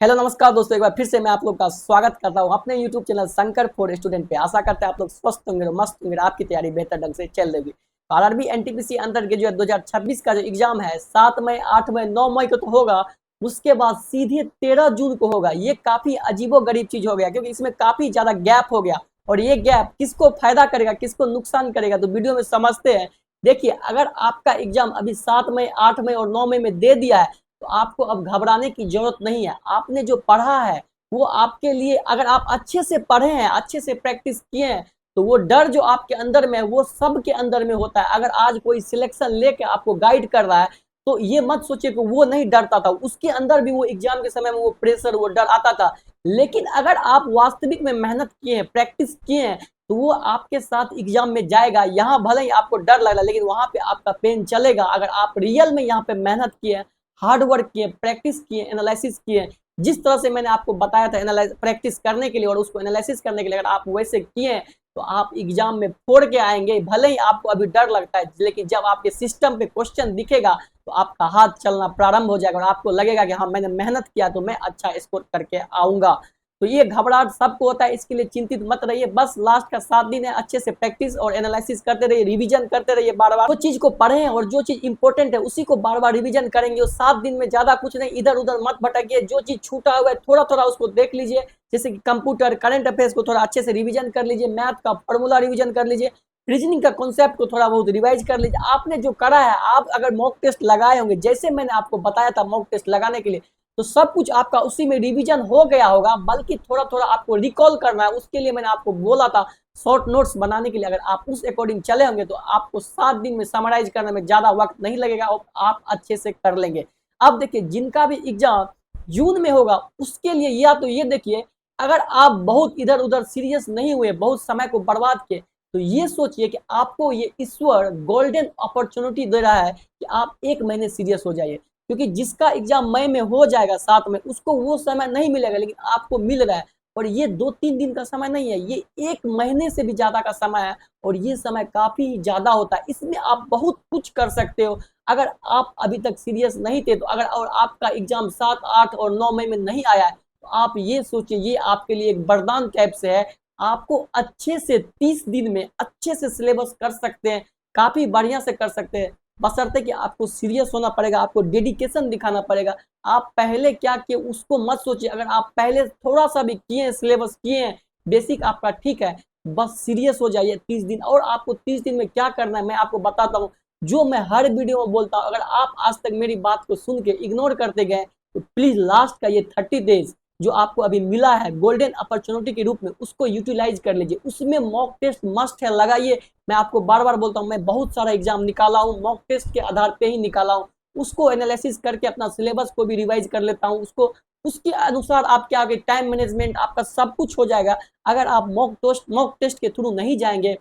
Hello नमस्कार दोस्तों, एक बार फिर से मैं आप लोग का स्वागत करता हूं अपने YouTube channel Shankar for student पे। आशा करते हैं आप लोग स्वस्थ होंगे, मस्त होंगे, आपकी तैयारी बेहतर ढंग से चल रही। आरआरबी एनटीपीसी अंडर ग्रेजुएट 2026 का जो एग्जाम है 7 मई, 8 मई, 9 मई को तो होगा। उसके बाद सीधे 13 जून को होगा। ये काफी अजीबो गरीब चीज हो गया क्योंकि इसमें काफी ज्यादा गैप हो गया और ये गैप किसको फायदा करेगा, किसको नुकसान करेगा, तो वीडियो में समझते हैं। देखिए, अगर आपका एग्जाम अभी 7 मई, 8 मई और 9 मई में दे दिया है तो आपको अब घबराने की जरूरत नहीं है। आपने जो पढ़ा है वो आपके लिए, अगर आप अच्छे से पढ़े हैं, अच्छे से प्रैक्टिस किए हैं, तो वो डर जो आपके अंदर में है वो सबके अंदर में होता है। अगर आज कोई सिलेक्शन लेके आपको गाइड कर रहा है तो ये मत सोचिए कि वो नहीं डरता था, उसके अंदर भी वो एग्जाम के समय में वो प्रेशर, वो डर आता था। लेकिन अगर आप वास्तविक में मेहनत किए हैं, प्रैक्टिस किए हैं, तो वो आपके साथ एग्जाम में जाएगा। यहाँ भले ही आपको डर लग रहा है लेकिन वहां पे आपका पेन चलेगा। अगर आप रियल में यहाँ पे मेहनत किए, हार्ड वर्क किए, प्रैक्टिस किए, एनालिसिस किए, जिस तरह से मैंने आपको बताया था एनालाइज प्रैक्टिस करने के लिए और उसको एनालिसिस करने के लिए, अगर आप वैसे किए तो आप एग्जाम में फोड़ के आएंगे। भले ही आपको अभी डर लगता है लेकिन जब आपके सिस्टम पे क्वेश्चन दिखेगा तो आपका हाथ चलना प्रारंभ हो जाएगा और आपको लगेगा कि हाँ, मैंने मेहनत किया तो मैं अच्छा स्कोर करके आऊंगा। तो ये घबराहट सबको होता है, इसके लिए चिंतित मत रहिए। बस लास्ट का 7 दिन है, अच्छे से प्रैक्टिस और एनालिसिस करते रहिए, रिवीजन करते रहिए बार बार। जो चीज को पढ़े और जो चीज इंपॉर्टेंट है उसी को बार बार रिवीजन करेंगे। 7 दिन में ज्यादा कुछ नहीं, इधर उधर मत भटकिए। जो चीज छूटा हुआ है थोड़ा थोड़ा उसको देख लीजिए, जैसे कि कंप्यूटर, करंट अफेयर्स को थोड़ा अच्छे से रिवीजन कर लीजिए, मैथ का फॉर्मूला रिवीजन कर लीजिए, रीजनिंग का कॉन्सेप्ट को थोड़ा बहुत रिवाइज कर लीजिए। आपने जो करा है, आप अगर मॉक टेस्ट लगाए होंगे जैसे मैंने आपको बताया था मॉक टेस्ट लगाने के लिए, तो सब कुछ आपका उसी में रिवीजन हो गया होगा। बल्कि थोड़ा थोड़ा आपको रिकॉल करना है, उसके लिए मैंने आपको बोला था शॉर्ट नोट्स बनाने के लिए। अगर आप उस अकॉर्डिंग चले होंगे तो आपको 7 दिन में समराइज करने में ज्यादा वक्त नहीं लगेगा और आप अच्छे से कर लेंगे। अब देखिए, जिनका भी एग्जाम जून में होगा उसके लिए या तो ये देखिए, अगर आप बहुत इधर उधर सीरियस नहीं हुए, बहुत समय को बर्बाद किए, तो ये सोचिए कि आपको ये ईश्वर गोल्डन अपॉर्चुनिटी दे रहा है कि आप 1 महीने सीरियस हो जाइए। क्योंकि जिसका एग्जाम मई में हो जाएगा 7 में, उसको वो समय नहीं मिलेगा लेकिन आपको मिल रहा है। और ये 2-3 दिन का समय नहीं है, ये 1 महीने से भी ज्यादा का समय है और ये समय काफी ज्यादा होता है। इसमें आप बहुत कुछ कर सकते हो। अगर आप अभी तक सीरियस नहीं थे तो अगर और आपका एग्जाम 7, 8 और 9 मई में नहीं आया है तो आप ये सोचिए, ये आपके लिए एक वरदान टाइप से है। आपको अच्छे से 30 दिन में अच्छे से सिलेबस कर सकते हैं, काफी बढ़िया से कर सकते हैं। बशर्ते कि आपको सीरियस होना पड़ेगा, आपको डेडिकेशन दिखाना पड़ेगा। आप पहले क्या किए उसको मत सोचिए। अगर आप पहले थोड़ा सा भी किए, सिलेबस किए, बेसिक आपका ठीक है, बस सीरियस हो जाइए 30 दिन। और आपको 30 दिन में क्या करना है मैं आपको बताता हूँ, जो मैं हर वीडियो में बोलता हूँ। अगर आप आज तक मेरी बात को सुन के इग्नोर करते गए तो प्लीज लास्ट का ये 30 डेज जो आपको अभी मिला है गोल्डन अपॉर्चुनिटी के रूप में, उसको यूटिलाइज कर लीजिए। उसमें मॉक टेस्ट मस्ट है, लगाइए। मैं आपको बार बार बोलता हूँ, मैं बहुत सारा एग्जाम निकाला हूँ, मॉक टेस्ट के आधार पे ही निकाला हूँ। उसको एनालिसिस करके अपना सिलेबस को भी रिवाइज कर लेता हूँ, उसको उसके अनुसार आपके आगे टाइम मैनेजमेंट आपका सब कुछ हो जाएगा। अगर आप मॉक टेस्ट के थ्रू नहीं जाएंगे,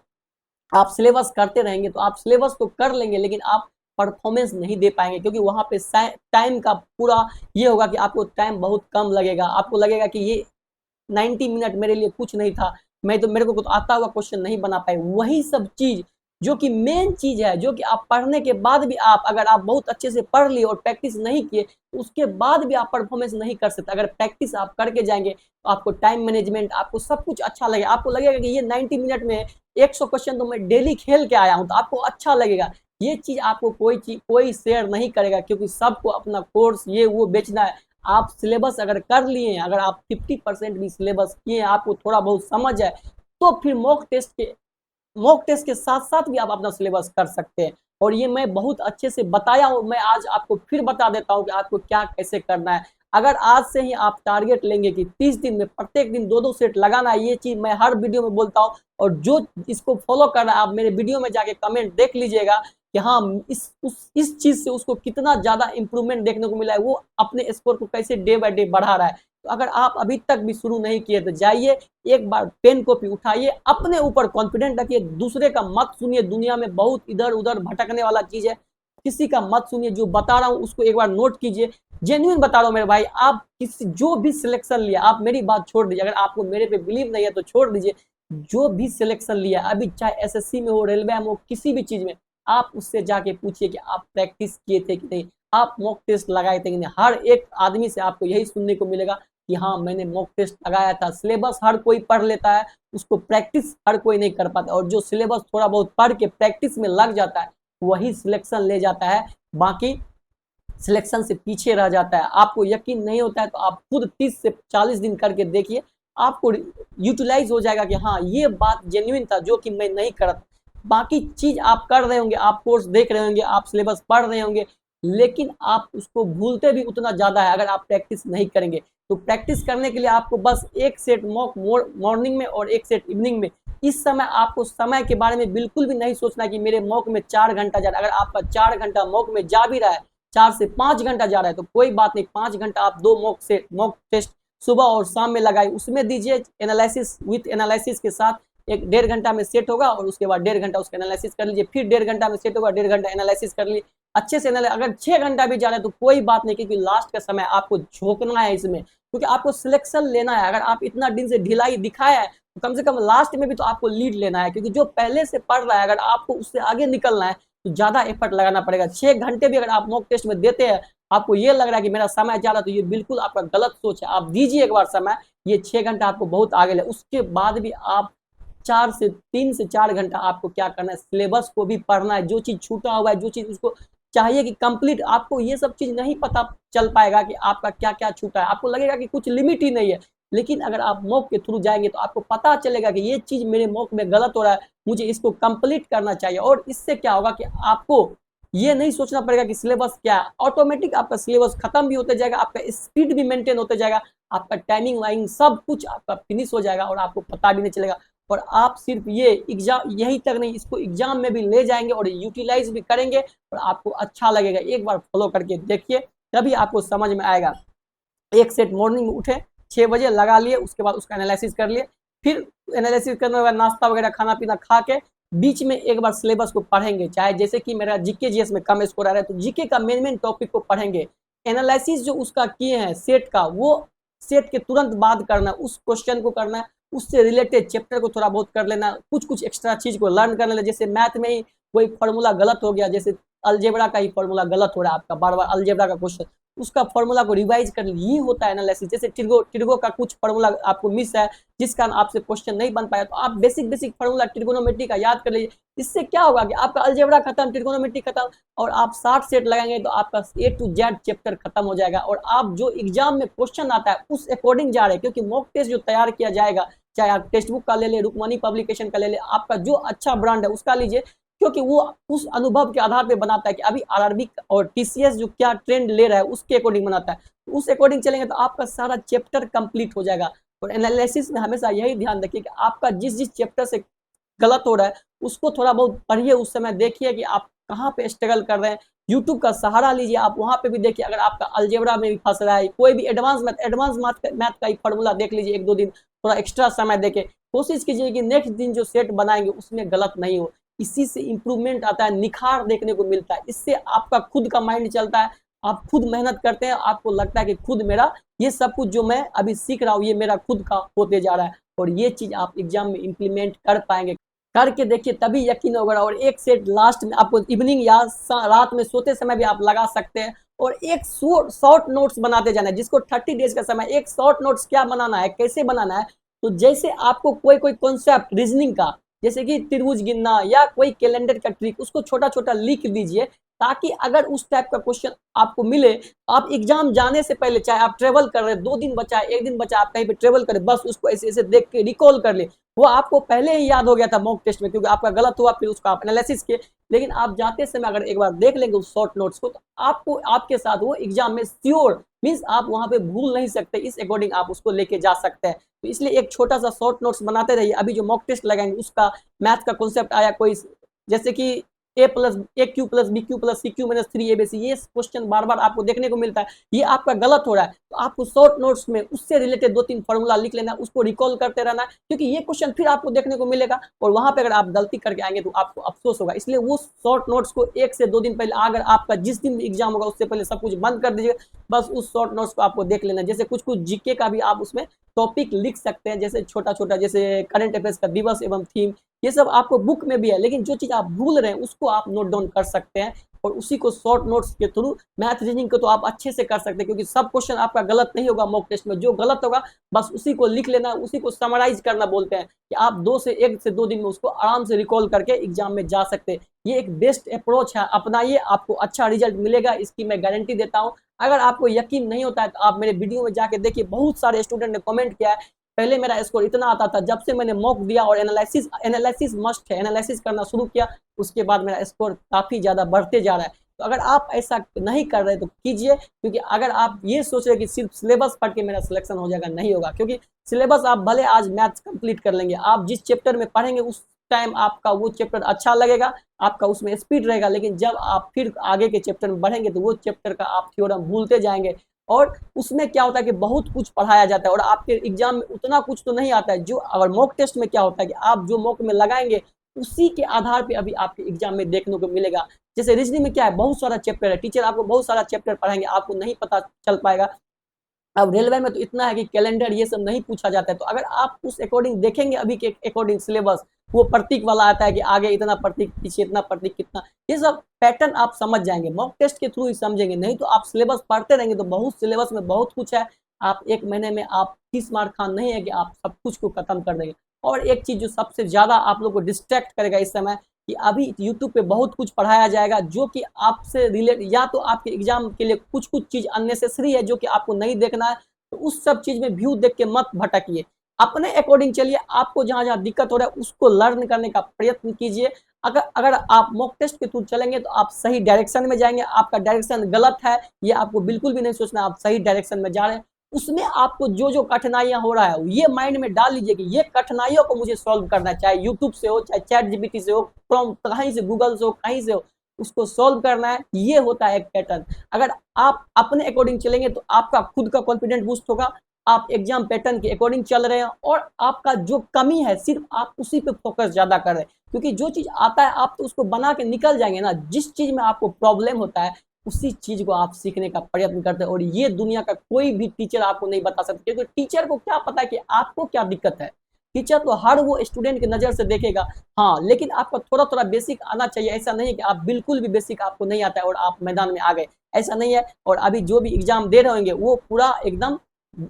आप सिलेबस करते रहेंगे तो आप सिलेबस तो कर लेंगे लेकिन आप परफॉर्मेंस नहीं दे पाएंगे। क्योंकि वहां पे टाइम का पूरा ये होगा कि आपको टाइम बहुत कम लगेगा। आपको लगेगा कि ये 90 मिनट मेरे लिए कुछ नहीं था, मैं तो मेरे को तो आता हुआ क्वेश्चन नहीं बना पाए। वही सब चीज जो कि मेन चीज है, जो कि आप पढ़ने के बाद भी आप, अगर आप बहुत अच्छे से पढ़ लिए और प्रैक्टिस नहीं किए तो उसके बाद भी आप परफॉर्मेंस नहीं कर सकते। अगर प्रैक्टिस आप करके जाएंगे तो आपको टाइम मैनेजमेंट, आपको सब कुछ अच्छा लगेगा। आपको लगेगा कि ये 90 मिनट में 100 क्वेश्चन तो मैं डेली खेल के आया हूँ, तो आपको अच्छा लगेगा। ये चीज आपको कोई शेयर नहीं करेगा क्योंकि सबको अपना कोर्स ये वो बेचना है। आप सिलेबस अगर कर लिए हैं, अगर आप 50% भी सिलेबस किए हैं, आपको थोड़ा बहुत समझ है, तो फिर मॉक टेस्ट के साथ साथ भी आप अपना सिलेबस कर सकते हैं। और ये मैं बहुत अच्छे से बताया हूँ, मैं आज आपको फिर बता देता हूँ कि आपको क्या कैसे करना है। अगर आज से ही आप टारगेट लेंगे कि 30 दिन में प्रत्येक दिन 2-2 सेट लगाना है, ये चीज मैं हर वीडियो में बोलता हूँ। और जो इसको फॉलो कर रहा है, आप मेरे वीडियो में जाके कमेंट देख लीजिएगा कि हाँ, इस चीज से उसको कितना ज्यादा इंप्रूवमेंट देखने को मिला है, वो अपने स्कोर को कैसे डे बाय डे बढ़ा रहा है। तो अगर आप अभी तक भी शुरू नहीं किए तो जाइए, एक बार पेन कॉपी उठाइए, अपने ऊपर कॉन्फिडेंट रखिए, दूसरे का मत सुनिए। दुनिया में बहुत इधर उधर भटकने वाला चीज है, किसी का मत सुनिए। जो बता रहा हूँ उसको एक बार नोट कीजिए। जेन्युइन बता रहा हूँ मेरे भाई, आप किसी जो भी सिलेक्शन लिया, आप मेरी बात छोड़ दीजिए। अगर आपको मेरे पे बिलीव नहीं है तो छोड़ दीजिए। जो भी सिलेक्शन लिया अभी, चाहे एसएससी में हो, रेलवे में हो, किसी भी चीज में, आप उससे जाके पूछिए कि आप प्रैक्टिस किए थे कि नहीं, आप मॉक टेस्ट लगाए थे कि नहीं। हर एक आदमी से आपको यही सुनने को मिलेगा कि हाँ मैंने मॉक टेस्ट लगाया था। सिलेबस हर कोई पढ़ लेता है, उसको प्रैक्टिस हर कोई नहीं कर पाता, और जो सिलेबस थोड़ा बहुत पढ़ के प्रैक्टिस में लग जाता है वही सिलेक्शन ले जाता है, बाकी सिलेक्शन से पीछे रह जाता है। आपको यकीन नहीं होता है तो आप खुद 30 से 40 दिन करके देखिए, आपको यूटिलाइज हो जाएगा कि हाँ ये बात जेन्युइन था जो कि मैं नहीं कर। बाकी चीज आप कर रहे होंगे, आप कोर्स देख रहे होंगे, आप सिलेबस पढ़ रहे होंगे, लेकिन आप उसको भूलते भी उतना ज्यादा है अगर आप प्रैक्टिस नहीं करेंगे। तो प्रैक्टिस करने के लिए आपको बस एक सेट मॉक मॉर्निंग में और एक सेट इवनिंग में। इस समय आपको समय के बारे में बिल्कुल भी नहीं सोचना कि मेरे मॉक में 4 घंटा जा रहा है। अगर आपका 4 घंटा मॉक में जा भी रहा है, 4 से 5 घंटा जा रहा है तो कोई बात नहीं, 5 घंटा आप 2 मॉक टेस्ट सुबह और शाम में लगाए, उसमें दीजिए एनालिसिस विथ एनालिसिस के साथ। एक 1.5 घंटा में सेट होगा और उसके बाद 1.5 घंटा उसका एनालिसिस कर लीजिए, फिर 1.5 घंटा में सेट होगा, 1.5 घंटा एनालिसिस कर लीजिए अच्छे से। अगर 6 घंटा भी जा रहे हैं तो कोई बात नहीं, क्योंकि लास्ट का समय आपको झोंकना है इसमें, क्योंकि आपको सिलेक्शन लेना है। अगर आप इतना दिन से ढिलाई दिखाया है तो कम से कम लास्ट में भी तो आपको लीड लेना है, क्योंकि जो पहले से पढ़ रहा है अगर आपको उससे आगे निकलना है तो ज्यादा एफर्ट लगाना पड़ेगा। 6 घंटे भी अगर आप मॉक टेस्ट में देते हैं, आपको ये लग रहा है कि मेरा समय जा रहा है, तो ये बिल्कुल आपका गलत सोच है। आप दीजिए एक बार समय, ये 6 घंटा आपको बहुत आगे ले। उसके बाद भी आप 3 से 4 घंटा आपको क्या करना है, सिलेबस को भी पढ़ना है। जो चीज छूटा हुआ है, जो चीज उसको चाहिए कि कंप्लीट, आपको ये सब चीज नहीं पता चल पाएगा कि आपका क्या क्या छूटा है। आपको लगेगा कि कुछ लिमिट ही नहीं है, लेकिन अगर आप मॉक के थ्रू जाएंगे तो आपको पता चलेगा कि ये चीज मेरे मॉक में गलत हो रहा है, मुझे इसको कंप्लीट करना चाहिए। और इससे क्या होगा कि आपको ये नहीं सोचना पड़ेगा कि सिलेबस क्या है, ऑटोमेटिक आपका सिलेबस खत्म भी होते जाएगा, आपका स्पीड भी मेंटेन होते जाएगा, आपका टाइमिंग वाइमिंग सब कुछ आपका फिनिश हो जाएगा और आपको पता भी नहीं चलेगा। और आप सिर्फ ये एग्जाम यही तक नहीं, इसको एग्जाम में भी ले जाएंगे और यूटिलाइज भी करेंगे और आपको अच्छा लगेगा। एक बार फॉलो करके देखिए, तभी आपको समझ में आएगा। एक सेट मॉर्निंग में उठे 6 बजे लगा लिए, उसके बाद उसका एनालिसिस कर लिए, फिर एनालिसिस करने के बाद नाश्ता वगैरह खाना पीना खा के बीच में एक बार सिलेबस को पढ़ेंगे। चाहे जैसे कि मेरा जीके जीएस में कम स्कोर आ रहा है तो जीके का मेन टॉपिक को पढ़ेंगे। एनालिसिस जो उसका किए हैं सेट का, वो सेट के तुरंत बाद करना, उस क्वेश्चन को करना है, उससे रिलेटेड चैप्टर को थोड़ा बहुत कर लेना, कुछ कुछ एक्स्ट्रा चीज को लर्न कर लेना। जैसे मैथ में ही कोई फॉर्मूला गलत हो गया, जैसे अलजेब्रा का ही फॉर्मूला गलत हो रहा है आपका, बार बार अलजेब्रा का क्वेश्चन, उसका फॉर्मूला को रिवाइज कर ली, होता है एनालिसिस। जैसे टिर्गो का कुछ फॉर्मूला आपको मिस है, जिस कारण आपसे क्वेश्चन नहीं बन पाया, तो आप बेसिक फॉर्मूला ट्रिगोनोमेट्री का याद कर लीजिए। इससे क्या होगा कि आपका अलजेब्रा खत्म, ट्रिगोनोमेट्री खत्म, और आप 60 सेट लगाएंगे तो आपका A to Z चैप्टर खत्म हो जाएगा। और आप जो एग्जाम में क्वेश्चन आता है उस अकॉर्डिंग जा रहे हैं, क्योंकि मॉक टेस्ट जो तैयार किया जाएगा, चाहे आप टेक्स्ट बुक का ले ले, रुकमणी पब्लिकेशन का ले ले, आपका जो अच्छा ब्रांड है उसका लीजिए, क्योंकि वो उस अनुभव के आधार पे बनाता है कि अभी आरआरबी और टीसीएस जो क्या ट्रेंड ले रहा है उसके अकॉर्डिंग बनाता है। तो उस अकॉर्डिंग चलेंगे तो आपका सारा चैप्टर कंप्लीट हो जाएगा। और एनालिसिस में हमेशा यही ध्यान रखिए कि आपका जिस चैप्टर से गलत हो रहा है उसको थोड़ा बहुत पढ़िए, उस समय देखिए कि आप कहाँ पे स्ट्रगल कर रहे हैं। यूट्यूब का सहारा लीजिए, आप वहाँ पे भी देखिए। अगर आपका अलजेब्रा में भी फंस रहा है, कोई भी एडवांस मैथ का ही फॉर्मूला देख लीजिए, 1-2 दिन थोड़ा एक्स्ट्रा समय देके कोशिश कीजिए कि नेक्स्ट दिन जो सेट बनाएंगे उसमें गलत नहीं हो। इसी से इंप्रूवमेंट आता है, निखार देखने को मिलता है, इससे आपका खुद का माइंड चलता है, आप खुद मेहनत करते हैं, आपको लगता है कि खुद मेरा ये सब कुछ जो मैं अभी सीख रहा हूँ ये मेरा खुद का होते जा रहा है। और ये चीज आप एग्जाम में इंप्लीमेंट कर पाएंगे, करके देखिए तभी यकीन होगा। और एक सेट लास्ट में आपको इवनिंग या रात में सोते समय भी आप लगा सकते हैं। और एक शॉर्ट नोट्स बनाते जाना है, जिसको 30 डेज का समय। एक शॉर्ट नोट्स क्या बनाना है, कैसे बनाना है, तो जैसे आपको कोई कॉन्सेप्ट रीजनिंग का, जैसे कि त्रिभुज गिनना या कोई कैलेंडर का ट्रिक, उसको छोटा छोटा लिख दीजिए, ताकि अगर उस टाइप का क्वेश्चन आपको मिले, आप एग्जाम जाने से पहले, चाहे आप ट्रेवल कर रहे हैं, 2 दिन बचा है, 1 दिन बचा, आप कहीं पे ट्रेवल करें, बस उसको ऐसे ऐसे देख के रिकॉल कर ले। वो आपको पहले ही याद हो गया था मॉक टेस्ट में, क्योंकि आपका गलत हुआ, फिर उसका आप एनालिसिस किए। लेकिन आप जाते समय अगर एक बार देख लेंगे उस शॉर्ट नोट्स को, तो आपको आपके साथ वो एग्जाम में श्योर मीन्स आप वहां पे भूल नहीं सकते। इस अकॉर्डिंग आप उसको लेके जा सकते हैं। तो इसलिए एक छोटा सा शॉर्ट नोट्स बनाते रहिए। अभी जो मॉक टेस्ट लगाएंगे उसका मैथ का कॉन्सेप्ट आया कोई, जैसे कि a+aq+bq+cq-3abc, ये क्वेश्चन बार बार आपको देखने को मिलता है, ये आपका गलत हो रहा है, तो आपको शॉर्ट नोट्स में उससे रिलेटेड 2-3 फॉर्मूला लिख लेना, उसको रिकॉल करते रहना, क्योंकि ये क्वेश्चन फिर आपको देखने को मिलेगा और वहां पे अगर आप गलती करके आएंगे तो आपको अफसोस होगा। इसलिए वो शॉर्ट नोट्स को 1 से 2 दिन पहले, अगर आपका जिस दिन एग्जाम होगा उससे पहले सब कुछ बंद कर दीजिए, बस उस शॉर्ट नोट्स को आपको देख लेना। जैसे कुछ कुछ जीके का भी आप उसमें टॉपिक लिख सकते हैं, जैसे छोटा छोटा, जैसे करंट अफेयर्स का दिवस एवं थीम, ये सब आपको बुक में भी है, लेकिन जो चीज़ आप भूल रहे हैं उसको आप नोट डाउन कर सकते हैं और उसी को शॉर्ट नोट्स के थ्रू मैथ रीजनिंग को तो आप अच्छे से कर सकते हैं, क्योंकि सब क्वेश्चन आपका गलत नहीं होगा मॉक टेस्ट में। जो गलत होगा बस उसी को लिख लेना, उसी को समराइज करना बोलते हैं कि आप 1 से 2 दिन में उसको आराम से रिकॉल करके एग्जाम में जा सकते हैं। ये एक बेस्ट अप्रोच है, अपनाइए, आपको अच्छा रिजल्ट मिलेगा, इसकी मैं गारंटी देता हूँ। अगर आपको यकीन नहीं होता है तो आप मेरे वीडियो में जाके देखिए, बहुत सारे स्टूडेंट ने कमेंट किया है पहले मेरा स्कोर इतना आता था, जब से मैंने मॉक दिया और एनालिसिस मस्ट है, एनालिसिस करना शुरू किया, उसके बाद मेरा स्कोर काफ़ी ज़्यादा बढ़ते जा रहा है। तो अगर आप ऐसा नहीं कर रहे तो कीजिए, क्योंकि अगर आप ये सोच रहे कि सिर्फ सिलेबस पढ़ के मेरा सिलेक्शन हो जाएगा, नहीं होगा। क्योंकि सिलेबस आप भले आज मैथ्स कंप्लीट कर लेंगे, आप जिस चैप्टर में पढ़ेंगे उस टाइम आपका वो चैप्टर अच्छा लगेगा, आपका उसमें स्पीड रहेगा, लेकिन जब आप फिर आगे के चैप्टर में बढ़ेंगे तो वो चैप्टर का आप थ्योरम भूलते जाएंगे। और उसमें क्या होता है कि बहुत कुछ पढ़ाया जाता है और आपके एग्जाम में उतना कुछ तो नहीं आता है। जो अगर मॉक टेस्ट में क्या होता है कि आप जो मॉक में लगाएंगे उसी के आधार पे अभी आपके एग्जाम में देखने को मिलेगा। जैसे रीजनिंग में क्या है, बहुत सारा चैप्टर है, टीचर आपको बहुत सारा चैप्टर पढ़ाएंगे, आपको नहीं पता चल पाएगा। अब रेलवे में तो इतना है कि कैलेंडर ये सब नहीं पूछा जाता है, तो अगर आप उस अकॉर्डिंग देखेंगे, अभी के अकॉर्डिंग सिलेबस वो प्रतीक वाला आता है कि आगे इतना प्रतीक, पीछे इतना प्रतीक, कितना, ये सब पैटर्न आप समझ जाएंगे, मॉक टेस्ट के थ्रू ही समझेंगे। नहीं तो आप सिलेबस पढ़ते रहेंगे तो बहुत सिलेबस में बहुत कुछ है, आप 1 महीने में आप 30 मार्क खान नहीं है कि आप सब कुछ को खत्म कर देंगे। और एक चीज जो सबसे ज्यादा आप लोग को डिस्ट्रैक्ट करेगा इस समय, कि अभी यूट्यूब पे बहुत कुछ पढ़ाया जाएगा जो कि आपसे रिलेट, या तो आपके एग्जाम के लिए कुछ कुछ चीज अननेसेसरी है जो कि आपको नहीं देखना है, तो उस सब चीज में व्यू देख के मत भटकिए, अपने अकॉर्डिंग चलिए। आपको जहां जहां दिक्कत हो रहा है उसको लर्न करने का प्रयत्न कीजिए। अगर अगर आप मॉक टेस्ट के थ्रू चलेंगे तो आप सही डायरेक्शन में जाएंगे, आपका डायरेक्शन गलत है ये आपको बिल्कुल भी नहीं सोचना, आप सही डायरेक्शन में जा रहे हैं। उसमें आपको जो जो कठिनाइयां हो रहा है ये माइंड में डाल लीजिए कि ये कठिनाइयों को मुझे सॉल्व करना है, चाहे यूट्यूब से हो, चाहे चैट जीपीटी से हो, कहीं से, गूगल से हो, कहीं से हो, उसको सॉल्व करना है। ये होता है एक पैटर्न। अगर आप अपने अकॉर्डिंग चलेंगे तो आपका खुद का कॉन्फिडेंस बूस्ट होगा, आप एग्जाम पैटर्न के अकॉर्डिंग चल रहे हैं और आपका जो कमी है सिर्फ आप उसी पे फोकस ज्यादा कर रहे हैं, क्योंकि जो चीज आता है आप तो उसको बना के निकल जाएंगे ना। जिस चीज में आपको प्रॉब्लम होता है उसी चीज को आप सीखने का प्रयत्न करते हैं, और ये दुनिया का कोई भी टीचर आपको नहीं बता सकता, क्योंकि टीचर को क्या पता है कि आपको क्या दिक्कत है। टीचर तो हर वो स्टूडेंट की नजर से देखेगा, हाँ, लेकिन आपका थोड़ा थोड़ा बेसिक आना चाहिए। ऐसा नहीं है कि आप बिल्कुल भी बेसिक आपको नहीं आता है और आप मैदान में आ गए, ऐसा नहीं है। और अभी जो भी एग्जाम दे रहे होंगे वो पूरा एकदम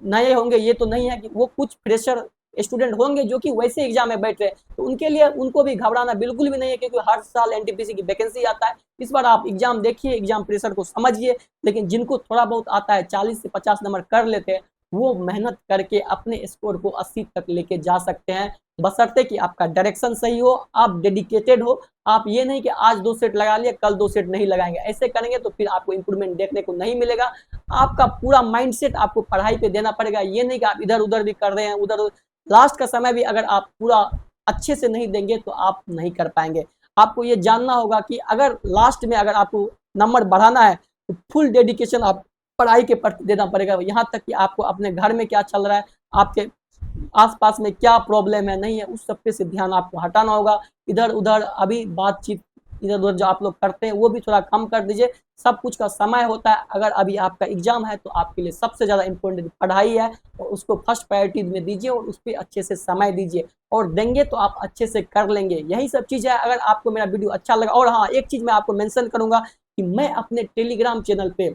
नए होंगे, ये तो नहीं है कि वो कुछ फ्रेशर स्टूडेंट होंगे जो कि वैसे एग्जाम में बैठ रहे हैं, तो उनके लिए उनको भी घबराना बिल्कुल भी नहीं है, क्योंकि हर साल एनटीपीसी की वैकेंसी आता है। इस बार आप एग्जाम देखिए, एग्जाम प्रेशर को समझिए, लेकिन जिनको थोड़ा बहुत आता है, 40 से 50 नंबर कर लेते हैं, वो मेहनत करके अपने स्कोर को 80 तक लेके जा सकते हैं, बशर्ते कि आपका डायरेक्शन सही हो, आप डेडिकेटेड हो। आप ये नहीं कि आज 2 सेट लगा लिए कल 2 सेट नहीं लगाएंगे, ऐसे करेंगे तो फिर आपको इंप्रूवमेंट देखने को नहीं मिलेगा। आपका पूरा माइंडसेट आपको पढ़ाई पे देना पड़ेगा, ये नहीं कि आप इधर उधर भी कर रहे हैं, उधर लास्ट का समय भी अगर आप पूरा अच्छे से नहीं देंगे तो आप नहीं कर पाएंगे। आपको ये जानना होगा कि अगर लास्ट में अगर आपको नंबर बढ़ाना है तो फुल डेडिकेशन आप पढ़ाई के प्रति देना पड़ेगा, यहाँ तक कि आपको अपने घर में क्या चल रहा है, आपके आसपास में क्या प्रॉब्लम है, नहीं है, उस सब पे से ध्यान आपको हटाना होगा। इधर उधर अभी बातचीत इधर उधर जो आप लोग करते हैं वो भी थोड़ा कम कर दीजिए। सब कुछ का समय होता है, अगर अभी आपका एग्जाम है तो आपके लिए सबसे ज़्यादा इम्पोर्टेंट पढ़ाई है, और उसको फर्स्ट प्रायोरिटी में दीजिए और उस पर अच्छे से समय दीजिए, और देंगे तो आप अच्छे से कर लेंगे। यही सब चीज़ है। अगर आपको मेरा वीडियो अच्छा लगा, और हाँ, एक चीज़ मैं आपको मेंशन करूँगा कि मैं अपने टेलीग्राम चैनल पे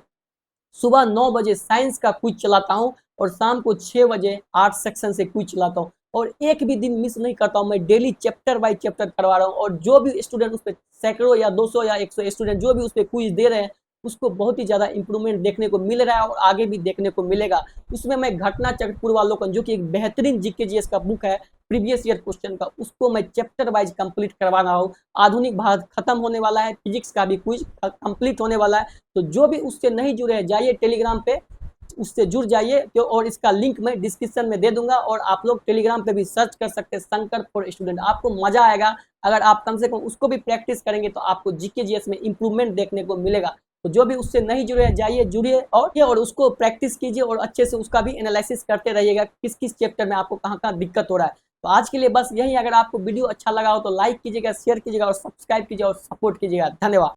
सुबह 9 बजे साइंस का क्विज चलाता हूँ और शाम को 6 बजे 8 सेक्शन से क्विज चलाता हूँ, और एक भी दिन मिस नहीं करता हूँ। मैं डेली चैप्टर बाय चैप्टर करवा रहा हूँ, और जो भी स्टूडेंट उस पर सैकड़ों या 200 या 100 स्टूडेंट जो भी उस पर क्विज दे रहे हैं उसको बहुत ही ज़्यादा इंप्रूवमेंट देखने को मिल रहा है और आगे भी देखने को मिलेगा। उसमें मैं घटना चक्र पूर्वालोकन, जो कि एक बेहतरीन जीके जीएस का बुक है प्रीवियस ईयर क्वेश्चन का, उसको मैं चैप्टर वाइज कंप्लीट करवा रहा हूँ। आधुनिक भारत खत्म होने वाला है, फिजिक्स का भी क्विज कंप्लीट होने वाला है, तो जो भी उससे नहीं जुड़े हैं जाइए टेलीग्राम पे, उससे जुड़ जाइए, और इसका लिंक मैं डिस्क्रिप्शन में दे दूंगा, और आप लोग टेलीग्राम पे भी सर्च कर सकते हैं शंकर फॉर स्टूडेंट। आपको मजा आएगा, अगर आप कम से कम उसको भी प्रैक्टिस करेंगे तो आपको जीके जीएस में इंप्रूवमेंट देखने को मिलेगा। तो जो भी उससे नहीं जुड़े जाइए, जुड़िए और उसको प्रैक्टिस कीजिए, और अच्छे से उसका भी एनालिसिस करते रहिएगा किस किस चैप्टर में आपको कहाँ कहाँ दिक्कत हो रहा है। तो आज के लिए बस यही। अगर आपको वीडियो अच्छा लगा हो तो लाइक कीजिएगा, शेयर कीजिएगा और सब्सक्राइब कीजिएगा और सपोर्ट कीजिएगा। धन्यवाद।